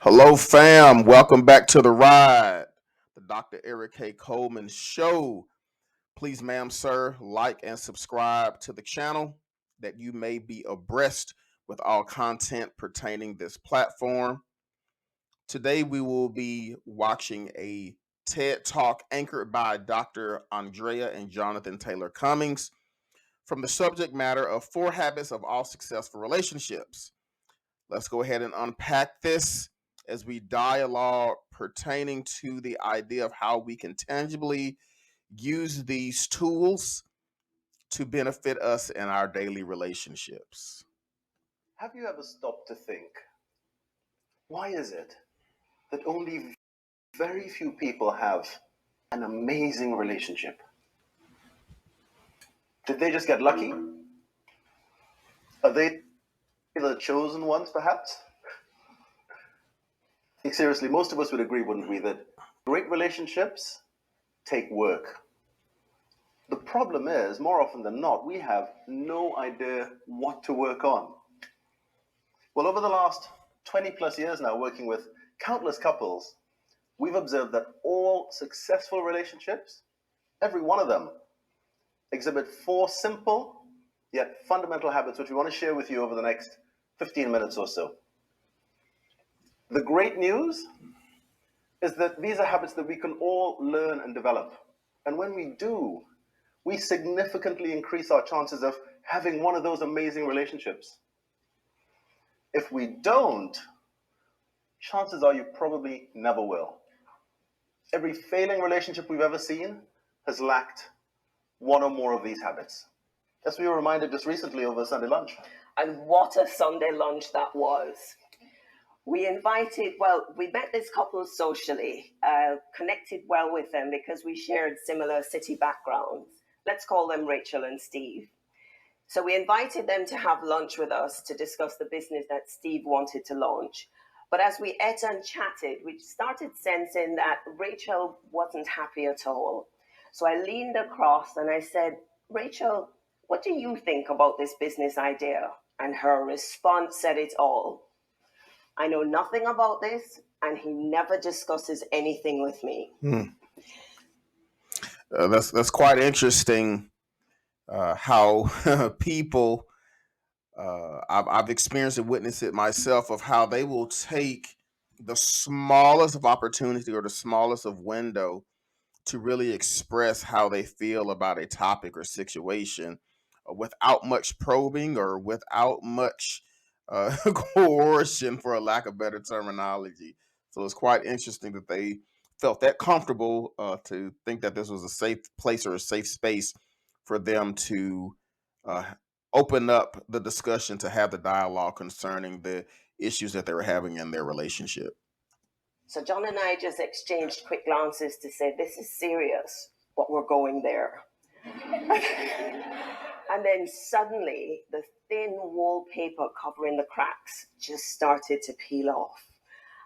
Hello, fam. Welcome back to the ride, the Dr. Eric K. Coleman Show. Please, ma'am, sir, like and subscribe to the channel that you may be abreast with all content pertaining this platform. Today, we will be watching a TED Talk anchored by Dr. Andrea and Jonathan Taylor Cummings from the subject matter of 4 habits of all successful relationships. Let's go ahead and unpack this as we dialogue pertaining to the idea of how we can tangibly use these tools to benefit us in our daily relationships. Have you ever stopped to think, why is it that only very few people have an amazing relationship? Did they just get lucky? Are they the chosen ones, perhaps? I think seriously, most of us would agree, wouldn't we, that great relationships take work. The problem is, more often than not, we have no idea what to work on. Well, over the last 20 plus years now, working with countless couples, we've observed that all successful relationships, every one of them, exhibit 4 simple yet fundamental habits which we want to share with you over the next 15 minutes or so. The great news is that these are habits that we can all learn and develop. And when we do, we significantly increase our chances of having one of those amazing relationships. If we don't, chances are you probably never will. Every failing relationship we've ever seen has lacked one or more of these habits. As we were reminded just recently over Sunday lunch. And what a Sunday lunch that was. We met this couple socially, connected well with them because we shared similar city backgrounds. Let's call them Rachel and Steve. So we invited them to have lunch with us to discuss the business that Steve wanted to launch. But as we ate and chatted, we started sensing that Rachel wasn't happy at all. So I leaned across and I said, Rachel, what do you think about this business idea? And her response said it all. I know nothing about this, and he never discusses anything with me. That's quite interesting. How people, I've experienced and witnessed it myself, of how they will take the smallest of opportunity or the smallest of window to really express how they feel about a topic or situation without much probing or without much coercion, for a lack of better terminology. So it's quite interesting that they felt that comfortable to think that this was a safe place or a safe space for them to uh, open up the discussion, to have the dialogue concerning the issues that they were having in their relationship. So John and I just exchanged quick glances to say, this is serious, but we're going there. And then suddenly, the thin wallpaper covering the cracks just started to peel off.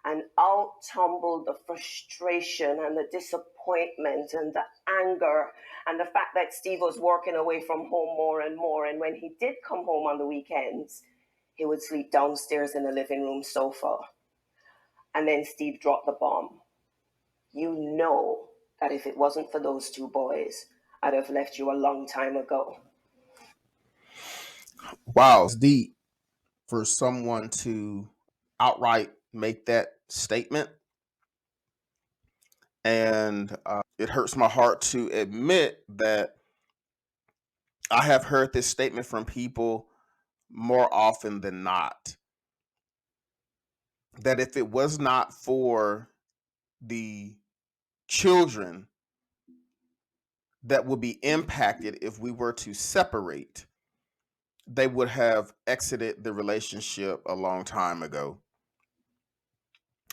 And out tumbled the frustration and the disappointment and the anger and the fact that Steve was working away from home more and more. And when he did come home on the weekends, he would sleep downstairs in the living room sofa. And then Steve dropped the bomb. You know that if it wasn't for those 2 boys, I'd have left you a long time ago. Wow, it's deep for someone to outright make that statement. And it hurts my heart to admit that I have heard this statement from people more often than not. That if it was not for the children that would be impacted if we were to separate, they would have exited the relationship a long time ago.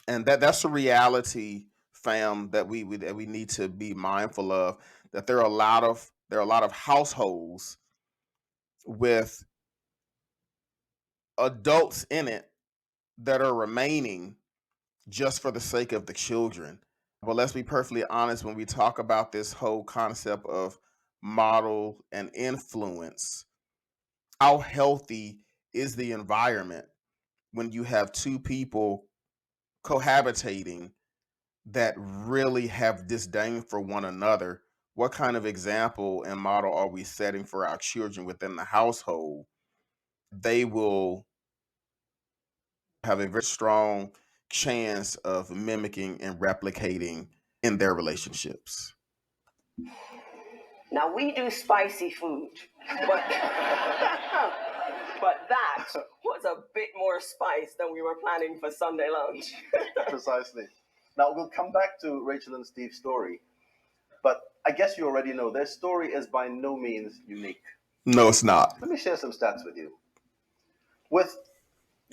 And that's a reality, fam, that we need to be mindful of. That there are a lot of households with adults in it that are remaining just for the sake of the children. But let's be perfectly honest, when we talk about this whole concept of model and influence, how healthy is the environment when you have 2 people cohabitating that really have disdain for one another, what kind of example and model are we setting for our children within the household? They will have a very strong chance of mimicking and replicating in their relationships. Now we do spicy food, but but that was a bit more spice than we were planning for Sunday lunch. Precisely. Now, we'll come back to Rachel and Steve's story, but I guess you already know their story is by no means unique. No, it's not. Let me share some stats with you. With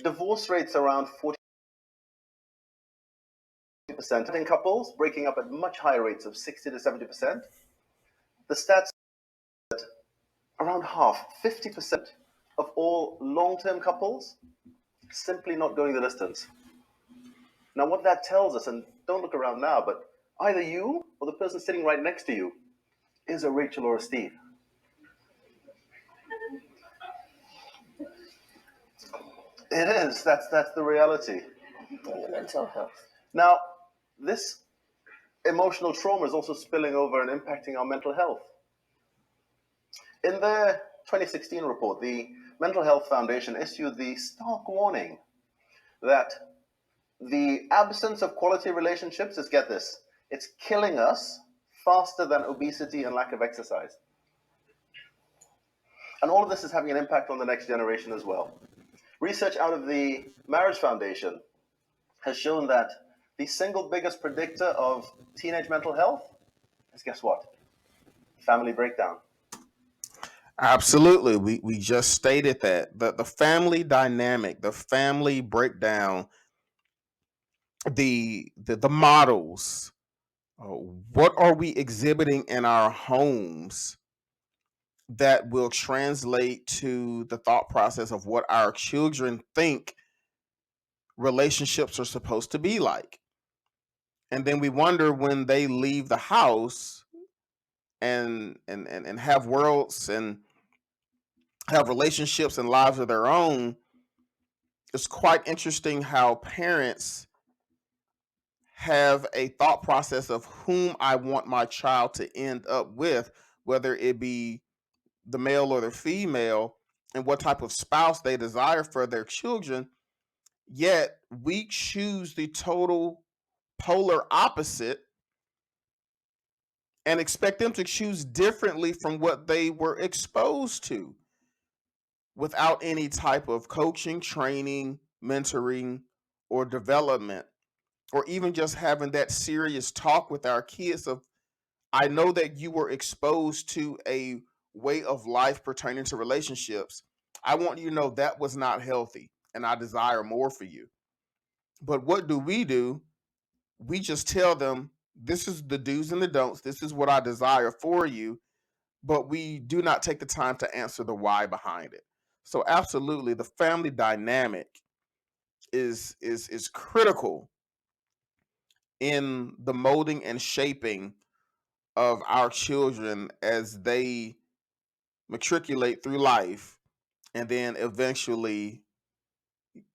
divorce rates around 40% in couples, breaking up at much higher rates of 60 to 70%, the stats that around half, 50% of all long-term couples simply not going the distance. Now, what that tells us, and don't look around now, but either you or the person sitting right next to you is a Rachel or a Steve. It is. That's the reality. Mental health. Now, this emotional trauma is also spilling over and impacting our mental health. In their 2016 report, the Mental Health Foundation issued the stark warning that the absence of quality relationships is, get this, it's killing us faster than obesity and lack of exercise. And all of this is having an impact on the next generation as well. Research out of the Marriage Foundation has shown that the single biggest predictor of teenage mental health is, guess what? Family breakdown. Absolutely. We just stated that the family dynamic, the family breakdown, the models, what are we exhibiting in our homes that will translate to the thought process of what our children think relationships are supposed to be like. And then we wonder when they leave the house and have worlds and have relationships and lives of their own. It's quite interesting how parents have a thought process of whom I want my child to end up with, whether it be the male or the female, and what type of spouse they desire for their children. Yet we choose the total polar opposite and expect them to choose differently from what they were exposed to without any type of coaching, training, mentoring, or development, or even just having that serious talk with our kids of, I know that you were exposed to a way of life pertaining to relationships. I want you to know that was not healthy and I desire more for you. But what do? We just tell them, this is the do's and the don'ts. This is what I desire for you. But we do not take the time to answer the why behind it. So absolutely, the family dynamic is critical in the molding and shaping of our children as they matriculate through life and then eventually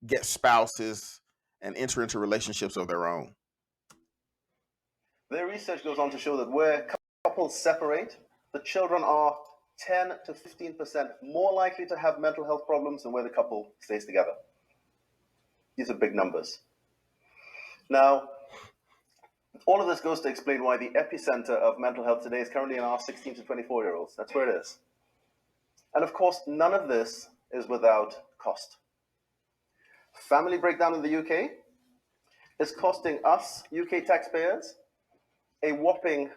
get spouses and enter into relationships of their own. Their research goes on to show that where couples separate, the children are 10 to 15% more likely to have mental health problems than where the couple stays together. These are big numbers. Now, all of this goes to explain why the epicenter of mental health today is currently in our 16 to 24-year-olds. That's where it is. And of course, none of this is without cost. Family breakdown in the UK is costing us, UK taxpayers, a whopping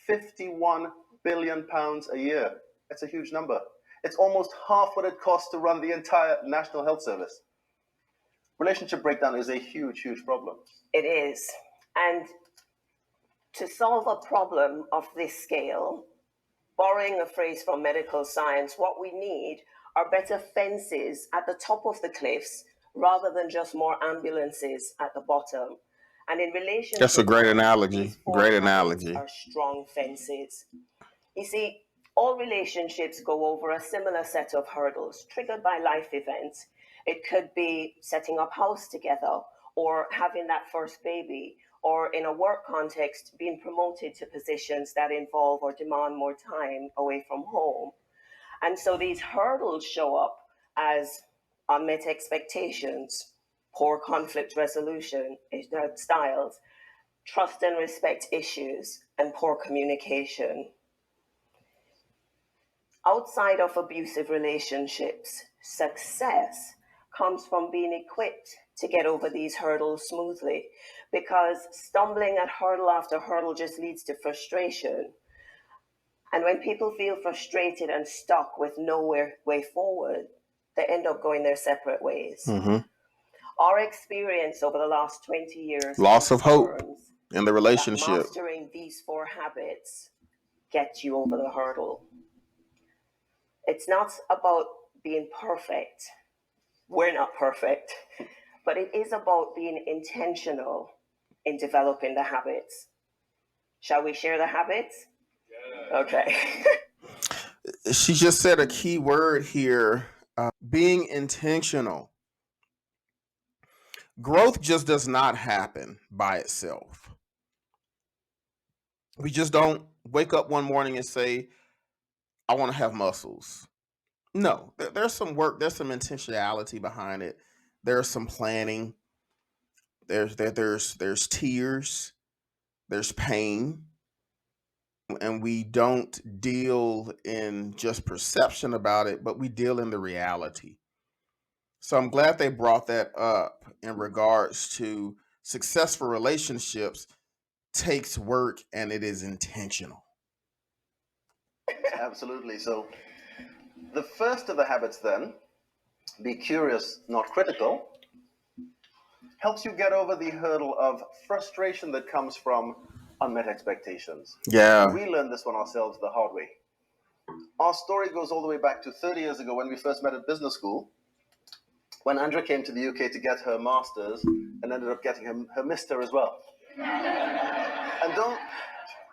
£51 billion a year. That's a huge number. It's almost half what it costs to run the entire National Health Service. Relationship breakdown is a huge, huge problem. It is. And to solve a problem of this scale, borrowing a phrase from medical science, what we need are better fences at the top of the cliffs rather than just more ambulances at the bottom. And in relation, that's a great analogy. Great analogy. Are strong fences. You see, all relationships go over a similar set of hurdles triggered by life events. It could be setting up house together or having that first baby, or in a work context, being promoted to positions that involve or demand more time away from home. And so these hurdles show up as unmet expectations, poor conflict resolution styles, trust and respect issues, and poor communication. Outside of abusive relationships, success comes from being equipped to get over these hurdles smoothly, because stumbling at hurdle after hurdle just leads to frustration. And when people feel frustrated and stuck with nowhere way forward, they end up going their separate ways. Mm-hmm. Our experience over the last 20 years Loss of hope confirms in the that relationship. mastering these 4 habits gets you over the hurdle. It's not about being perfect. We're not perfect. But it is about being intentional in developing the habits. Shall we share the habits? Yeah. Okay. She just said a key word here, being intentional. Growth just does not happen by itself. We just don't wake up one morning and say, I want to have muscles. No, there's some work, there's some intentionality behind it. There's some planning. There's tears, there's pain, and we don't deal in just perception about it, but we deal in the reality. So I'm glad they brought that up in regards to successful relationships takes work and it is intentional. Absolutely. So the first of the habits then, be curious, not critical, helps you get over the hurdle of frustration that comes from unmet expectations. Yeah. We learned this one ourselves the hard way. Our story goes all the way back to 30 years ago when we first met at business school, when Andrea came to the UK to get her master's and ended up getting her mister as well. And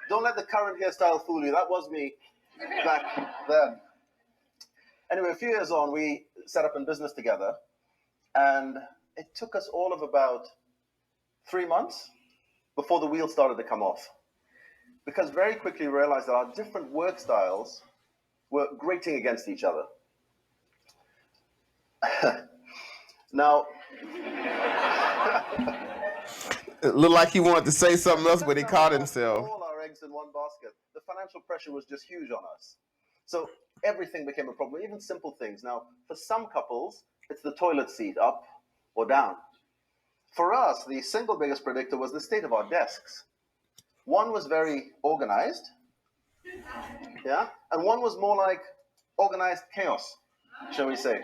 don't let the current hairstyle fool you. That was me back then. Anyway, a few years on, we set up in business together, and it took us all of about 3 months before the wheels started to come off. Because very quickly we realized that our different work styles were grating against each other. Now, it looked like he wanted to say something else, but he caught himself. All our eggs in one basket. The financial pressure was just huge on us. So everything became a problem, even simple things. Now, for some couples, it's the toilet seat, up or down. For us, the single biggest predictor was the state of our desks. One was very organized, yeah, and one was more like organized chaos, shall we say.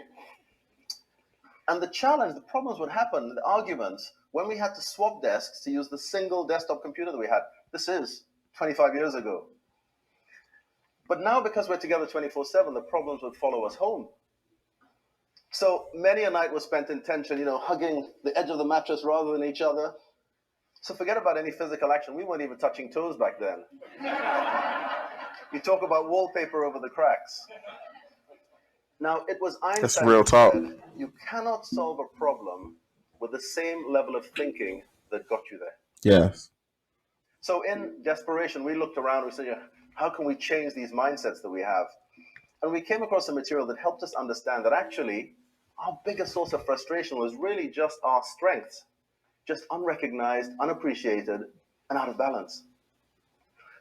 And the challenge, the problems would happen, the arguments, when we had to swap desks to use the single desktop computer that we had. This is 25 years ago. But now, because we're together 24/7, the problems would follow us home. So many a night was spent in tension, hugging the edge of the mattress rather than each other. So forget about any physical action. We weren't even touching toes back then. You talk about wallpaper over the cracks. Now, it was Einstein That's real talk. who said, you cannot solve a problem with the same level of thinking that got you there. Yes. So in desperation, we looked around and we said, how can we change these mindsets that we have? And we came across a material that helped us understand that actually our biggest source of frustration was really just our strengths, just unrecognized, unappreciated, and out of balance.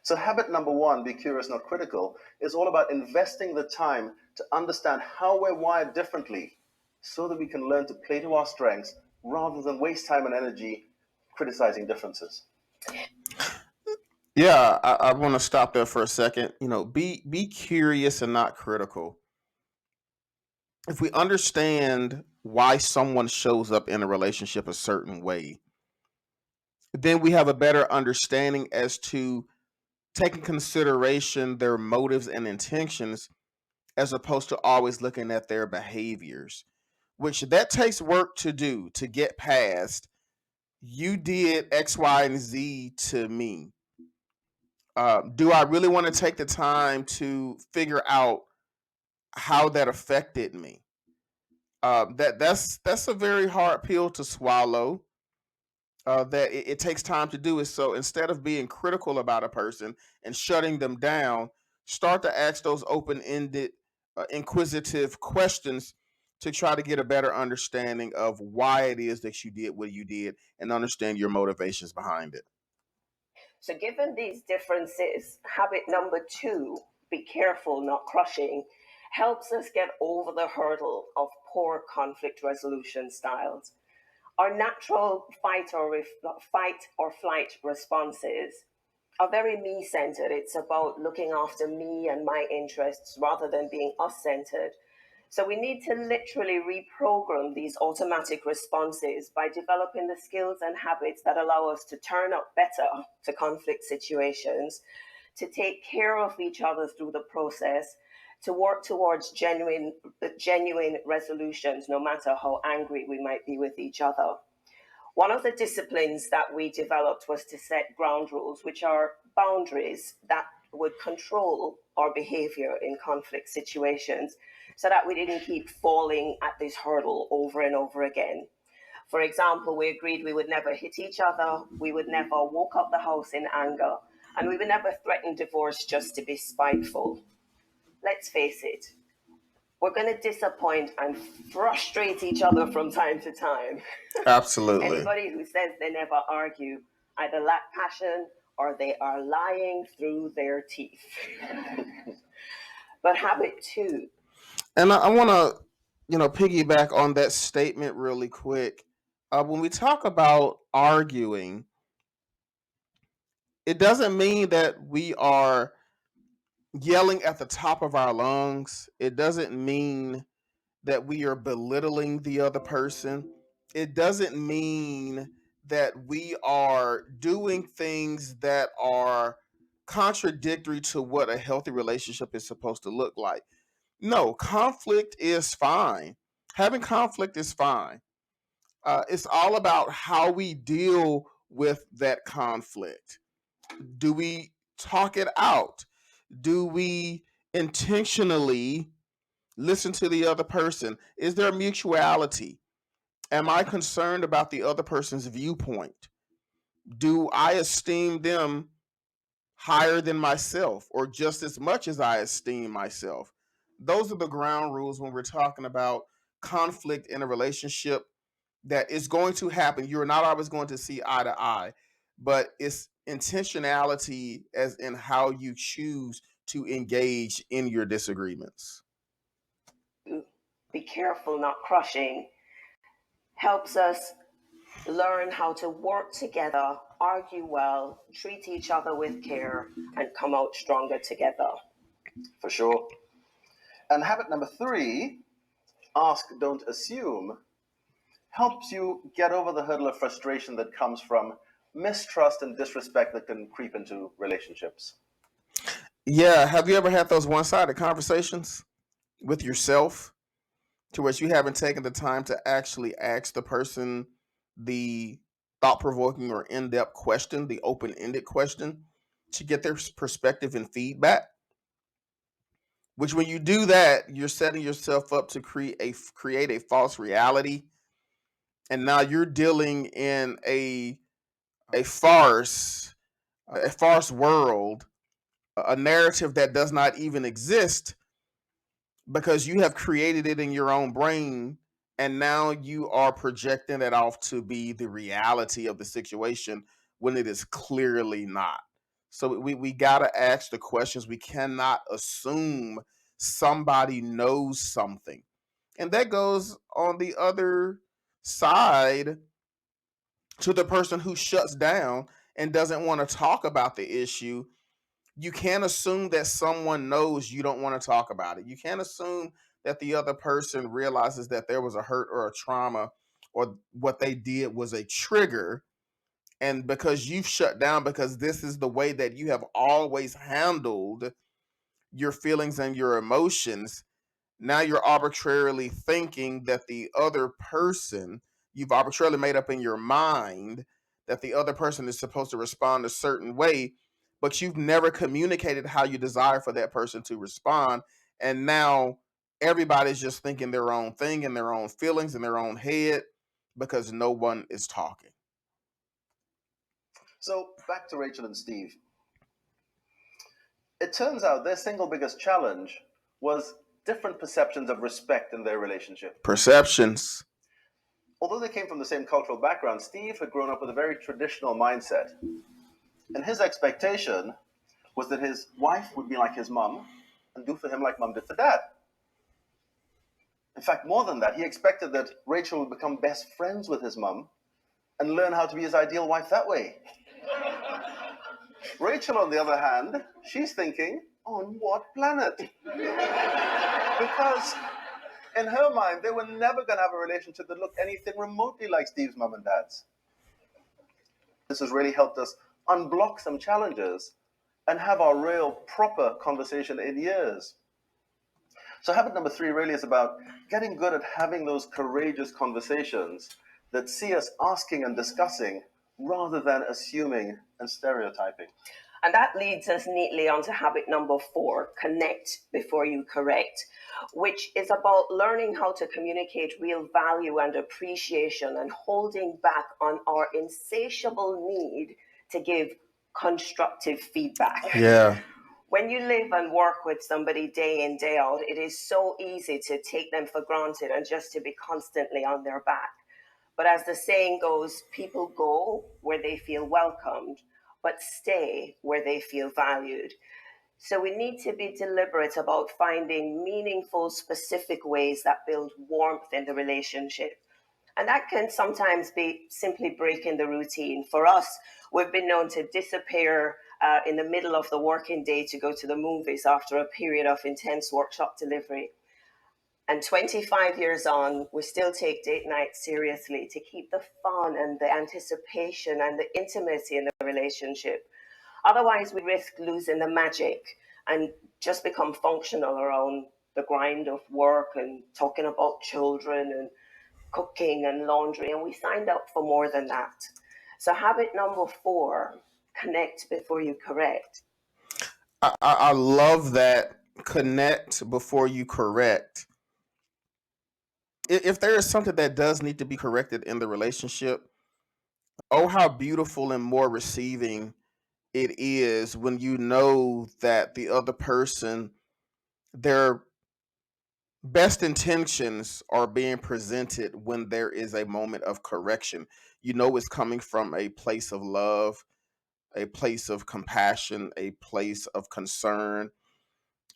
So habit number 1, be curious, not critical, is all about investing the time to understand how we're wired differently so that we can learn to play to our strengths rather than waste time and energy criticizing differences. Yeah, I want to stop there for a second. Be curious and not critical. If we understand why someone shows up in a relationship a certain way, then we have a better understanding as to taking consideration their motives and intentions, as opposed to always looking at their behaviors, which that takes work to do, to get past. You did X, Y, and Z to me. Do I really want to take the time to figure out how that affected me? That's a very hard pill to swallow. that it takes time to do it. So instead of being critical about a person and shutting them down, start to ask those open-ended, inquisitive questions to try to get a better understanding of why it is that you did what you did and understand your motivations behind it. So, given these differences, habit number 2, be careful, not crushing, helps us get over the hurdle of poor conflict resolution styles. Our natural fight or flight responses are very me centered. It's about looking after me and my interests rather than being us centered. So we need to literally reprogram these automatic responses by developing the skills and habits that allow us to turn up better to conflict situations, to take care of each other through the process, to work towards genuine resolutions, no matter how angry we might be with each other. One of the disciplines that we developed was to set ground rules, which are boundaries that would control our behavior in conflict situations so that we didn't keep falling at this hurdle over and over again. For example, we agreed we would never hit each other, we would never walk out the house in anger, and we would never threaten divorce just to be spiteful. Let's face it, we're going to disappoint and frustrate each other from time to time. Absolutely. Anybody who says they never argue either lack passion or they are lying through their teeth. But habit 2. And I want to, piggyback on that statement really quick. When we talk about arguing, it doesn't mean that we are yelling at the top of our lungs. It doesn't mean that we are belittling the other person. It doesn't mean that we are doing things that are contradictory to what a healthy relationship is supposed to look like. No, conflict is fine. Having conflict is fine. It's all about how we deal with that conflict. Do we talk it out? Do we intentionally listen to the other person? Is there mutuality? Am I concerned about the other person's viewpoint? Do I esteem them higher than myself or just as much as I esteem myself? Those are the ground rules when we're talking about conflict in a relationship that is going to happen. You're not always going to see eye to eye, but it's intentionality as in how you choose to engage in your disagreements. Be careful, not crushing, helps us learn how to work together, argue well, treat each other with care, and come out stronger together. For sure. And habit number 3, ask, don't assume, helps you get over the hurdle of frustration that comes from mistrust and disrespect that can creep into relationships. Yeah, have you ever had those one-sided conversations with yourself to where you haven't taken the time to actually ask the person the thought-provoking or in-depth question, the open-ended question, to get their perspective and feedback? Which, when you do that, you're setting yourself up to create a false reality, and now you're dealing in a farce, a farce world, a narrative that does not even exist because you have created it in your own brain, and now you are projecting it off to be the reality of the situation when it is clearly not. So we got to ask the questions. We cannot assume somebody knows something. And that goes on the other side to the person who shuts down and doesn't want to talk about the issue. You can't assume that someone knows you don't want to talk about it. You can't assume that the other person realizes that there was a hurt or a trauma or what they did was a trigger. And because you've shut down, because this is the way that you have always handled your feelings and your emotions, now you're arbitrarily thinking that the other person, you've arbitrarily made up in your mind that the other person is supposed to respond a certain way, but you've never communicated how you desire for that person to respond. And now everybody's just thinking their own thing and their own feelings in their own head because no one is talking. So back to Rachel and Steve. It turns out their single biggest challenge was different perceptions of respect in their relationship. Perceptions. Although they came from the same cultural background, Steve had grown up with a very traditional mindset. And his expectation was that his wife would be like his mum and do for him like mum did for dad. In fact, more than that, he expected that Rachel would become best friends with his mum and learn how to be his ideal wife that way. Rachel, on the other hand, she's thinking, on what planet? Because in her mind, they were never going to have a relationship that looked anything remotely like Steve's mum and dad's. This has really helped us unblock some challenges and have our real proper conversation in years. So habit number 3 really is about getting good at having those courageous conversations that see us asking and discussing rather than assuming and stereotyping. And that leads us neatly onto habit number 4, connect before you correct, which is about learning how to communicate real value and appreciation and holding back on our insatiable need to give constructive feedback. Yeah. When you live and work with somebody day in, day out, it is so easy to take them for granted and just to be constantly on their back. But as the saying goes, people go where they feel welcomed, but stay where they feel valued. So we need to be deliberate about finding meaningful, specific ways that build warmth in the relationship. And that can sometimes be simply breaking the routine. For us, we've been known to disappear in the middle of the working day to go to the movies after a period of intense workshop delivery. And 25 years on, we still take date night seriously to keep the fun and the anticipation and the intimacy in the relationship. Otherwise, we risk losing the magic and just become functional around the grind of work and talking about children and cooking and laundry. And we signed up for more than that. So habit number 4, connect before you correct. I love that. Connect before you correct. If there is something that does need to be corrected in the relationship, oh, how beautiful and more receiving it is when you know that the other person, their best intentions are being presented when there is a moment of correction. You know it's coming from a place of love, a place of compassion, a place of concern,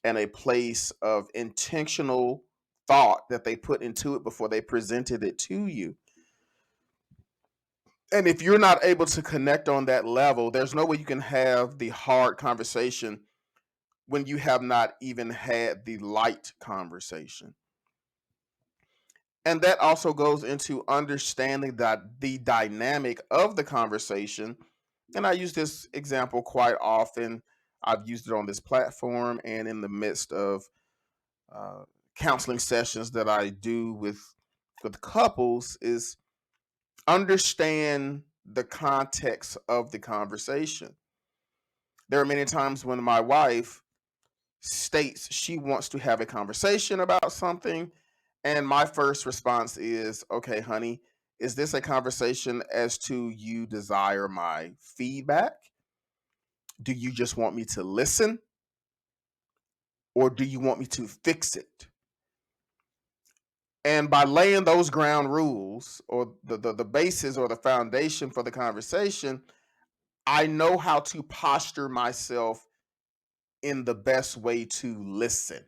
and a place of intentional thought that they put into it before they presented it to you. And if you're not able to connect on that level, there's no way you can have the hard conversation when you have not even had the light conversation. And that also goes into understanding that the dynamic of the conversation. And I use this example quite often. I've used it on this platform and in the midst of uh, counseling sessions that I do with couples is understand the context of the conversation. There are many times when my wife states she wants to have a conversation about something, and my first response is, okay, honey, is this a conversation as to you desire my feedback? Do you just want me to listen? Or do you want me to fix it? And by laying those ground rules or the basis or the foundation for the conversation, I know how to posture myself in the best way to listen.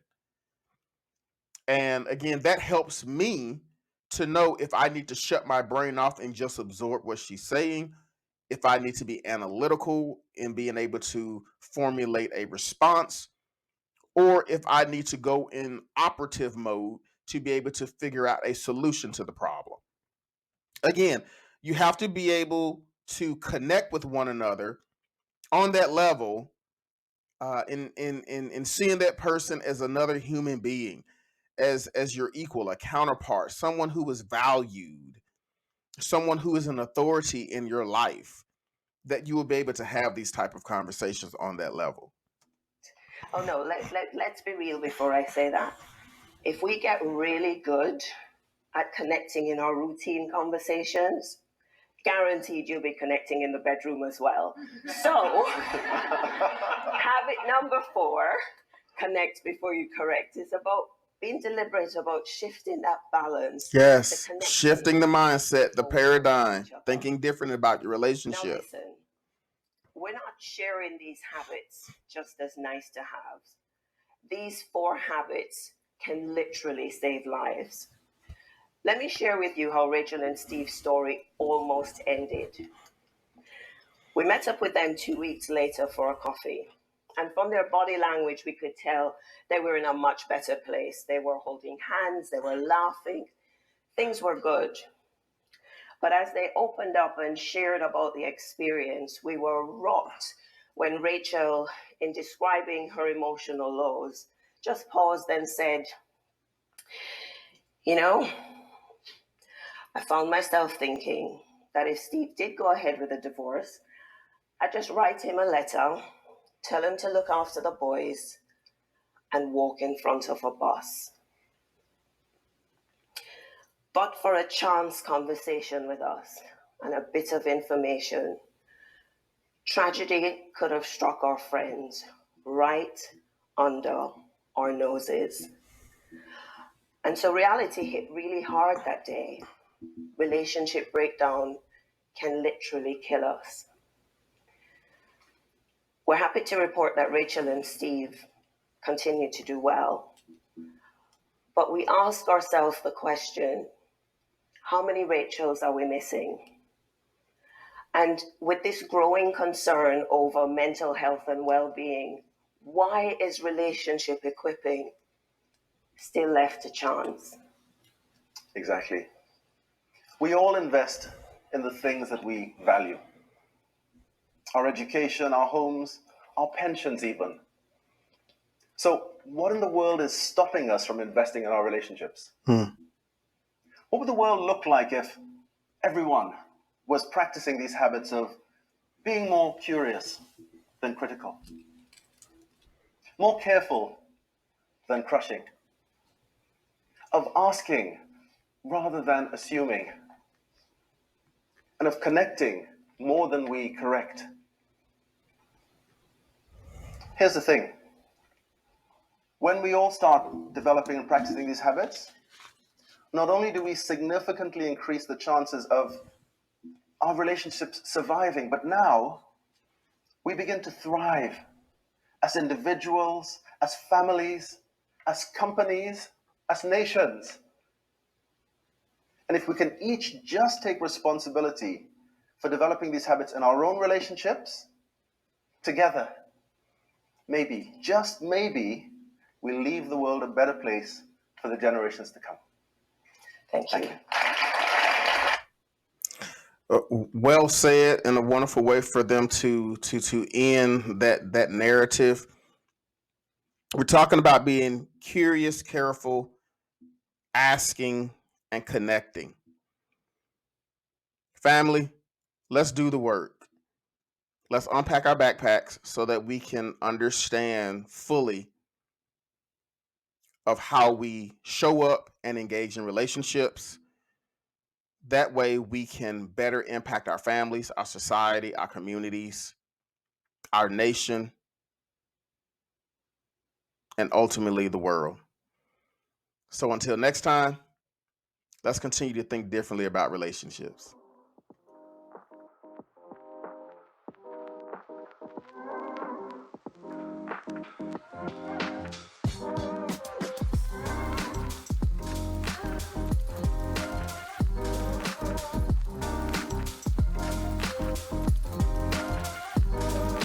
And again, that helps me to know if I need to shut my brain off and just absorb what she's saying, if I need to be analytical in being able to formulate a response, or if I need to go in operative mode to be able to figure out a solution to the problem. Again, you have to be able to connect with one another on that level, in seeing that person as another human being, as your equal, a counterpart, someone who is valued, someone who is an authority in your life, that you will be able to have these type of conversations on that level. Oh no, let's be real before I say that. If we get really good at connecting in our routine conversations, guaranteed you'll be connecting in the bedroom as well. So, habit number 4, connect before you correct, is about being deliberate about shifting that balance. Yes, connecting shifting the mindset, the over each paradigm, other. thinking different about your Now, relationship. listen, we're not sharing these habits just as nice to have. These 4 habits can literally save lives. Let me share with you how Rachel and Steve's story almost ended. We met up with them 2 weeks later for a coffee. And from their body language, we could tell they were in a much better place. They were holding hands, they were laughing, things were good. But as they opened up and shared about the experience, we were rocked when Rachel, in describing her emotional lows, just paused and said, "You know, I found myself thinking that if Steve did go ahead with a divorce, I'd just write him a letter, tell him to look after the boys, and walk in front of a bus. But for a chance conversation with us and a bit of information, tragedy could have struck our friends right under our noses." And so reality hit really hard that day. Relationship breakdown can literally kill us. We're happy to report that Rachel and Steve continue to do well. But we ask ourselves the question, how many Rachels are we missing? And with this growing concern over mental health and well-being, why is relationship equipping still left to chance? Exactly. We all invest in the things that we value. Our education, our homes, our pensions even. So what in the world is stopping us from investing in our relationships? What would the world look like if everyone was practicing these habits of being more curious than critical, more careful than crushing, of asking rather than assuming, and of connecting more than we correct? Here's the thing. When we all start developing and practicing these habits, not only do we significantly increase the chances of our relationships surviving, but now we begin to thrive as individuals, as families, as companies, as nations. And if we can each just take responsibility for developing these habits in our own relationships, together, maybe, just maybe, we'll leave the world a better place for the generations to come. Thank you. Well said, and a wonderful way for them to end that narrative. We're talking about being curious, careful, asking, and connecting. Family, let's do the work. Let's unpack our backpacks so that we can understand fully of how we show up and engage in relationships. That way we can better impact our families, our society, our communities, our nation, and ultimately the world. So until next time, let's continue to think differently about relationships.